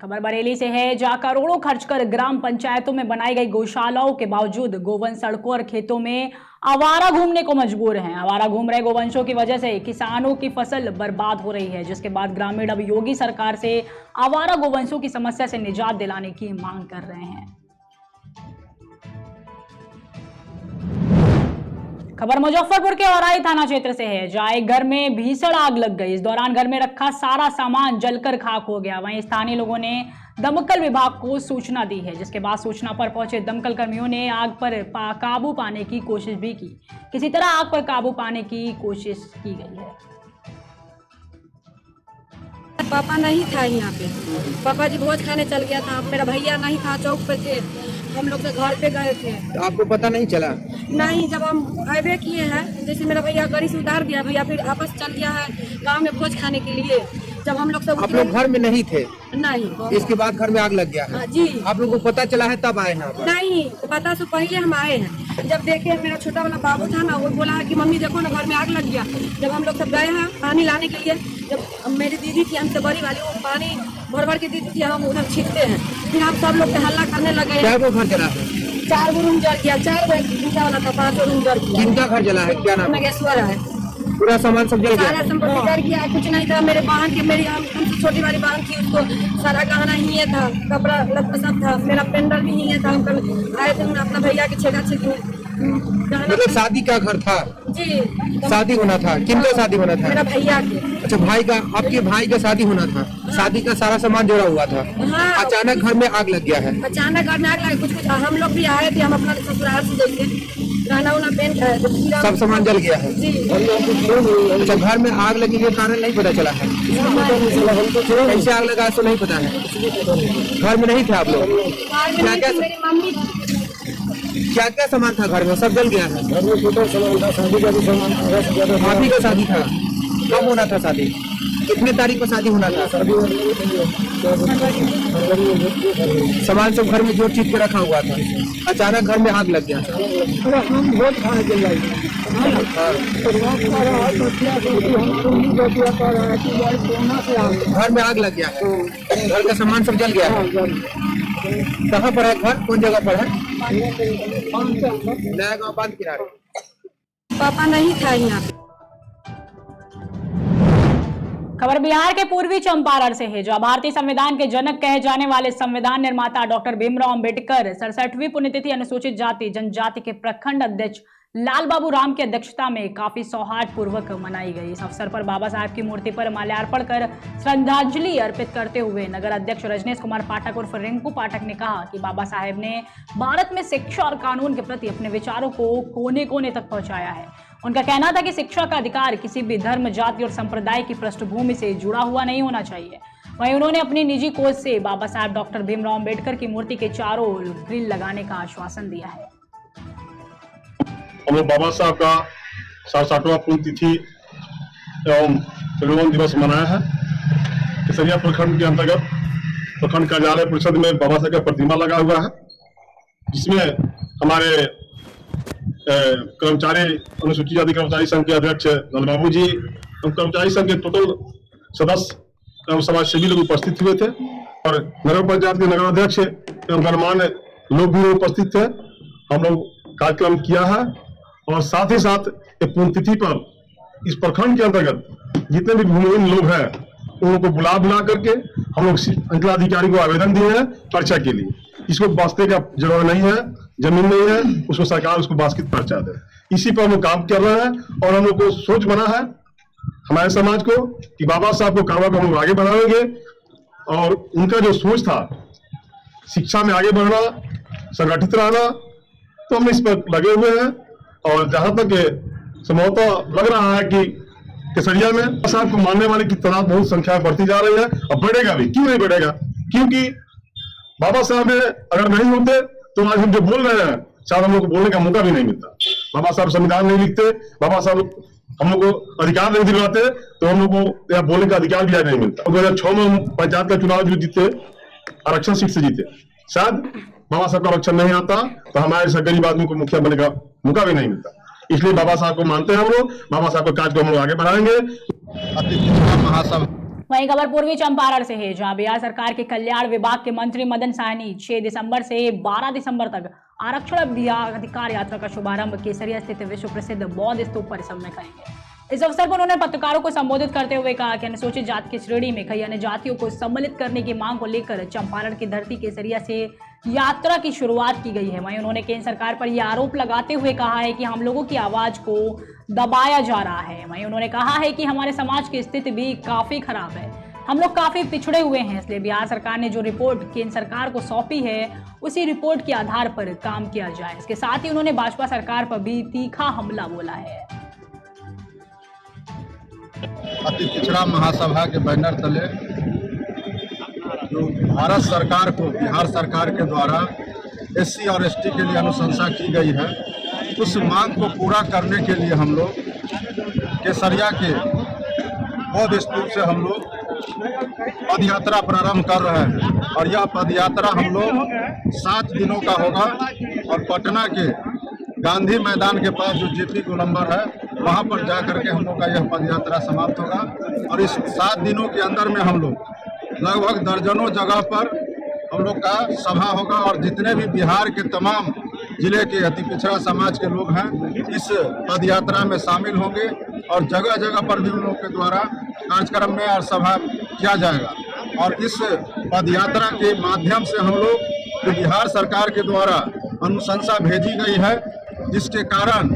खबर बरेली से है, जहां करोड़ों खर्च कर ग्राम पंचायतों में बनाई गई गौशालाओं के बावजूद गोवंश सड़कों और खेतों में आवारा घूमने को मजबूर हैं। आवारा घूम रहे गोवंशों की वजह से किसानों की फसल बर्बाद हो रही है, जिसके बाद ग्रामीण अब योगी सरकार से आवारा गोवंशों की समस्या से निजात दिलाने की मांग कर रहे हैं। खबर मुजफ्फरपुर के औराई थाना क्षेत्र से है, जहां एक घर में भीषण आग लग गई। इस दौरान घर में रखा सारा सामान जलकर खाक हो गया। वहीं स्थानीय लोगों ने दमकल विभाग को सूचना दी है, जिसके बाद सूचना पर पहुंचे दमकल कर्मियों ने आग पर काबू पाने की कोशिश भी की। किसी तरह आग पर काबू पाने की कोशिश की गई है। पापा नहीं था यहाँ पे, पापा जी भोज खाने चल गया था। मेरा भैया नहीं था, चौक पे थे, हम लोग तो घर पे गए थे। तो आपको पता नहीं चला? नहीं, जब हम हाईवे किए हैं, जैसे मेरा भैया गाड़ी से उतार दिया, भैया फिर वापस चल गया है गांव में भोज खाने के लिए। जब हम लोग सब आप लोग घर में नहीं थे? नहीं। इसके बाद घर में आग लग गया है? जी। आप लोगों को पता चला है तब आए हैं? नहीं, पता से पहले हम आए हैं। जब देखे मेरा छोटा वाला बाबू था ना, वो बोला है कि मम्मी देखो ना घर में आग लग गया। जब हम लोग सब गए हैं पानी लाने के लिए, जब मेरी दीदी थी हमसे बड़ी वाली, वो पानी भर भर के दीदी थी, हम उधर छींटते हैं। फिर हम सब लोग हल्ला करने लगे। क्या वो घर जला है? 4 रूम जल गया, 4 वाला था, 5 रूम जल गया। किनका घर जला है? क्या नाम? नागेश्वर है। पूरा सामान सब जल गया? सारा संपत्ति जल गया, कुछ नहीं था। मेरे बहन की, मेरी हमसे छोटी वाली बहन थी, उसको सारा गहना ही है था, कपड़ा लत्ता सब था। मेरा पेंडल भी ही है था। हम कल आए थे अपना भैया के छेड़ा छेड़ी। मतलब शादी का घर था? जी, शादी होना था। किनका शादी होना था? मेरा भैया के। अच्छा, भाई का? आपके भाई का शादी होना था? शादी का सारा सामान जोड़ा हुआ था? हाँ। अचानक घर में आग लग गया है? अचानक घर में आग लगी। कुछ हम लोग भी आए थे, हम अपना ससुराल से देखे, गहना उना पहन के सब सामान जल गया है? जी। अच्छा, घर में आग लगने के कारण नहीं पता चला है? कैसे आग लगा तो नहीं पता है? घर में नहीं थे आप लोग? मेरी मम्मी क्या क्या सामान था घर में? सब जल गया है? घर में छोटा सामान था, शादी का भी सामान था। आप ही का शादी था? कब होना था शादी? कितने तारीख को शादी होना था? सामान सब घर में जोड़ चीज के रखा हुआ था, अचानक घर में आग लग गया। हम भोज खाने चल रहे घर में आग लग गया है, घर का सामान सब जल गया है। कहाँ पर है घर? कौन जगह पर है? नया गाँव बांध किनारे। पापा नहीं था यहाँ पे। खबर बिहार के पूर्वी चंपारण से है, जहां भारतीय संविधान के जनक कहे जाने वाले संविधान निर्माता डॉक्टर भीमराव अंबेडकर 67वीं पुण्यतिथि अनुसूचित जाति जनजाति के प्रखंड अध्यक्ष लाल बाबू राम की अध्यक्षता में काफी सौहार्दपूर्वक मनाई गई। इस अवसर पर बाबा साहब की मूर्ति पर माल्यार्पण कर श्रद्धांजलि अर्पित करते हुए नगर अध्यक्ष रजनीश कुमार पाठक उर्फ रिंकू पाठक ने कहा कि बाबा साहेब ने भारत में शिक्षा और कानून के प्रति अपने विचारों को कोने कोने तक पहुंचाया है। उनका कहना था कि शिक्षा का अधिकार किसी भी धर्म, जाति और संप्रदाय की पृष्ठभूमि से जुड़ा हुआ नहीं होना चाहिए। वहीं उन्होंने अपनी निजी कोष से बाबा साहेब डॉक्टर भीमराव अंबेडकर की मूर्ति के चारों ओर ग्रिल लगाने का आश्वासन दिया है। हम लोग बाबा साहब का 67वां पुण्यतिथि एवं परिवहन दिवस मनाया है। केसरिया प्रखंड के अंतर्गत प्रखंड कार्यालय परिषद में बाबा साहब का प्रतिमा लगा हुआ है, जिसमें हमारे कर्मचारी अनुसूचित जाति कर्मचारी संघ के अध्यक्ष नंदबाबू जी एवं कर्मचारी संघ के टोटल सदस्य एवं समाज सेवी लोग उपस्थित हुए थे और नगर पंचायत के नगर अध्यक्ष एवं गणमान्य लोग भी उपस्थित थे। हम लोग कार्यक्रम किया है और साथ ही साथ पुण्यतिथि पर इस प्रखंड के अंतर्गत जितने भी भूमिहीन लोग हैं उन लोगों को बुला करके हम लोग अंचलाधिकारी को आवेदन दिए हैं पर्चा के लिए। इसको वास्ते का जरूरत नहीं है, जमीन नहीं है, उसको सरकार उसको वास्तविक पर्चा दे। इसी पर हम लोग काम कर रहे हैं और हम लोग को सोच बना है हमारे समाज को कि बाबा साहब को कामयाब हम लोग आगे बढ़ाएंगे। और उनका जो सोच था शिक्षा में आगे बढ़ना, संगठित रहना, तो हम इस पर लगे हुए हैं। और जहां तक संभवतः लग रहा है कि केसरिया में साहब को मानने वाले की तादाद बहुत संख्या बढ़ती जा रही है और बढ़ेगा भी। क्यों नहीं बढ़ेगा? क्योंकि बाबा साहब अगर नहीं होते तो आज हम जो बोल रहे हैं शायद हम लोग को बोलने का मौका भी नहीं मिलता। बाबा साहब संविधान नहीं लिखते, बाबा साहब हम लोग को अधिकार नहीं दिलवाते, तो हम लोग को यहाँ बोलने का अधिकार भी आज नहीं मिलता। 2006 में हम पंचायत का चुनाव जो जीते, आरक्षण सीट से जीते, शायद बाबा साहब का आरक्षण नहीं आता तो हमारे जैसे गरीब आदमी को मुखिया बनने का मौका भी नहीं मिलता। इसलिए बाबा साहब को मानते हैं हम लोग, बाबा साहब के कार्य को हम लोग आगे बढ़ाएंगे। अति महासभा वहीं खबर पूर्वी चंपारण से है, जहां बिहार सरकार के कल्याण विभाग के मंत्री मदन साहनी 6 दिसंबर से 12 दिसंबर तक आरक्षण अधिकार यात्रा का शुभारंभ केसरिया स्थित विश्व प्रसिद्ध बौद्ध स्तूप परिसर में करेंगे। इस अवसर पर उन्होंने पत्रकारों को संबोधित करते हुए कहा कि अनुसूचित जाति की श्रेणी में कई अन्य जातियों को सम्मिलित करने की मांग को लेकर चंपारण की धरती केसरिया से यात्रा की शुरुआत की गई है। वहीं उन्होंने केंद्र सरकार पर यह आरोप लगाते हुए कहा है कि हम लोगों की आवाज को दबाया जा रहा है। वहीं उन्होंने कहा है कि हमारे समाज की स्थिति भी काफी खराब है, हम लोग काफी पिछड़े हुए हैं, इसलिए बिहार सरकार ने जो रिपोर्ट केंद्र सरकार को सौंपी है उसी रिपोर्ट के आधार पर काम किया जाए। इसके साथ ही उन्होंने भाजपा सरकार पर भी तीखा हमला बोला है। अति पिछड़ा महासभा के बैनर तले जो भारत सरकार को बिहार सरकार के द्वारा SC और ST के लिए अनुशंसा की गई है, उस मांग को पूरा करने के लिए हम लोग केसरिया के बौद्ध स्तूप से हम लोग पद यात्रा प्रारंभ कर रहे हैं। और यह पद यात्रा हम लोग 7 दिनों का होगा और पटना के गांधी मैदान के पास जो JP गोलंबर है वहां पर जाकर के हम लोग का यह पद यात्रा समाप्त होगा। और इस 7 दिनों के अंदर में हम लोग लगभग दर्जनों जगह पर हम लोग का सभा होगा और जितने भी बिहार के तमाम जिले के अति पिछड़ा समाज के लोग हैं इस पद यात्रा में शामिल होंगे और जगह जगह पर भी उन लोग के द्वारा कार्यक्रम में और सभा किया जाएगा। और इस पद यात्रा के माध्यम से हम लोग जो बिहार सरकार के द्वारा अनुशंसा भेजी गई है, जिसके कारण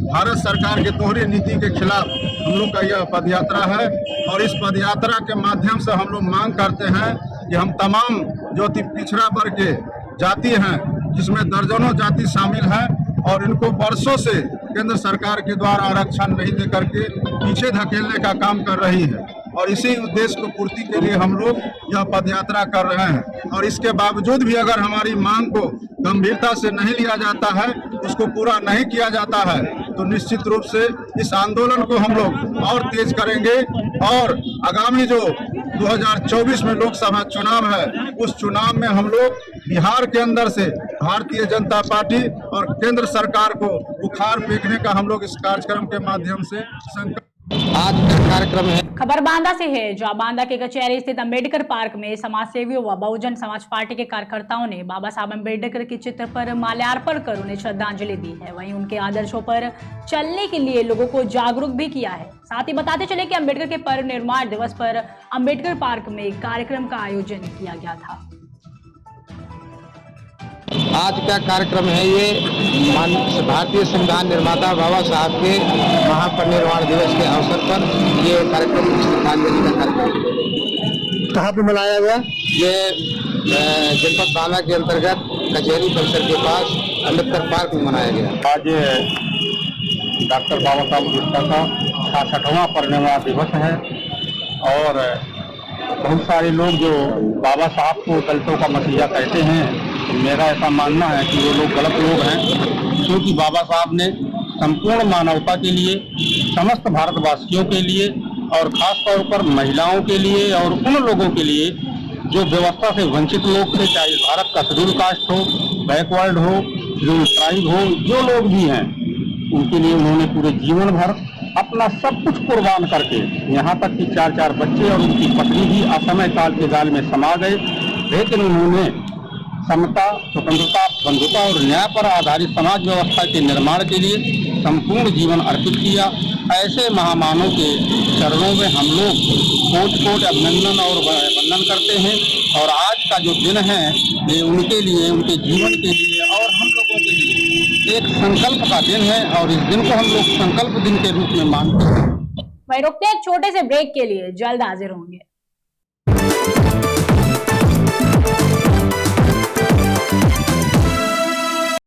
भारत सरकार के दोहरी नीति के खिलाफ हम लोग का यह पद यात्रा है। और इस पद यात्रा के माध्यम से हम लोग मांग करते हैं कि हम तमाम जो अति पिछड़ा वर्ग के जाति हैं, जिसमें दर्जनों जाति शामिल हैं और इनको वर्षों से केंद्र सरकार के द्वारा आरक्षण नहीं दे करके पीछे धकेलने का काम कर रही है, और इसी उद्देश्य को पूर्ति के लिए हम लोग यह पद यात्रा कर रहे हैं। और इसके बावजूद भी अगर हमारी मांग को गंभीरता से नहीं लिया जाता है, उसको पूरा नहीं किया जाता है, तो निश्चित रूप से इस आंदोलन को हम लोग और तेज करेंगे। और आगामी जो 2024 में लोकसभा चुनाव है, उस चुनाव में हम लोग बिहार के अंदर से भारतीय जनता पार्टी और केंद्र सरकार को बुखार फेंकने का हम लोग इस कार्यक्रम के माध्यम से संकल्प। आज का कार्यक्रम है खबर बांदा से है, जहां बांदा के कचहरी स्थित अम्बेडकर पार्क में समाज सेवियों व बहुजन समाज पार्टी के कार्यकर्ताओं ने बाबा साहब अम्बेडकर के चित्र पर माल्यार्पण कर उन्हें श्रद्धांजलि दी है। वहीं उनके आदर्शों पर चलने के लिए लोगों को जागरूक भी किया है। साथ ही बताते चले कि अम्बेडकर के परिनिर्वाण दिवस पर अम्बेडकर पार्क में एक कार्यक्रम का आयोजन किया गया था। आज का कार्यक्रम है ये भारतीय संविधान निर्माता बाबा साहब के महापरिनिर्वाण दिवस के अवसर पर ये कार्यक्रम श्रद्धांजलि का कार्यक्रम कहाँ पे मनाया गया? ये जनपद बांदा के अंतर्गत कचहरी परिसर के पास अम्बेडकर पार्क में मनाया गया। आज डॉक्टर बाबा साहब अम्बेडकर का 66वां परिनिर्वाण दिवस है और बहुत सारे लोग जो बाबा साहब को दलितों का मसीहा कहते हैं, मेरा ऐसा मानना है कि वो लोग गलत लोग हैं, क्योंकि बाबा साहब ने संपूर्ण मानवता के लिए, समस्त भारतवासियों के लिए और खास तौर पर महिलाओं के लिए और उन लोगों के लिए जो व्यवस्था से वंचित लोग थे, चाहे भारत का शेड्यूल कास्ट हो, बैकवर्ड हो, शेड्यूल ट्राइब हो, जो लोग भी हैं उनके लिए उन्होंने पूरे जीवन भर अपना सब कुछ कुर्बान करके, यहाँ तक कि 4 बच्चे और उनकी पत्नी भी असमय काल के जाल में समा गए, लेकिन उन्होंने समता, स्वतंत्रता, बंधुता और न्याय पर आधारित समाज व्यवस्था के निर्माण के लिए संपूर्ण जीवन अर्पित किया। ऐसे महामानव के चरणों में हम लोग कोट अभिनंदन और वंदन करते हैं। और आज का जो दिन है ये उनके लिए, उनके जीवन के लिए और हम लोगों के लिए एक संकल्प का दिन है और इस दिन को हम लोग संकल्प दिन के रूप में मानते हैं। वहीं रुकते हैं एक छोटे से ब्रेक के लिए, जल्द हाजिर होंगे।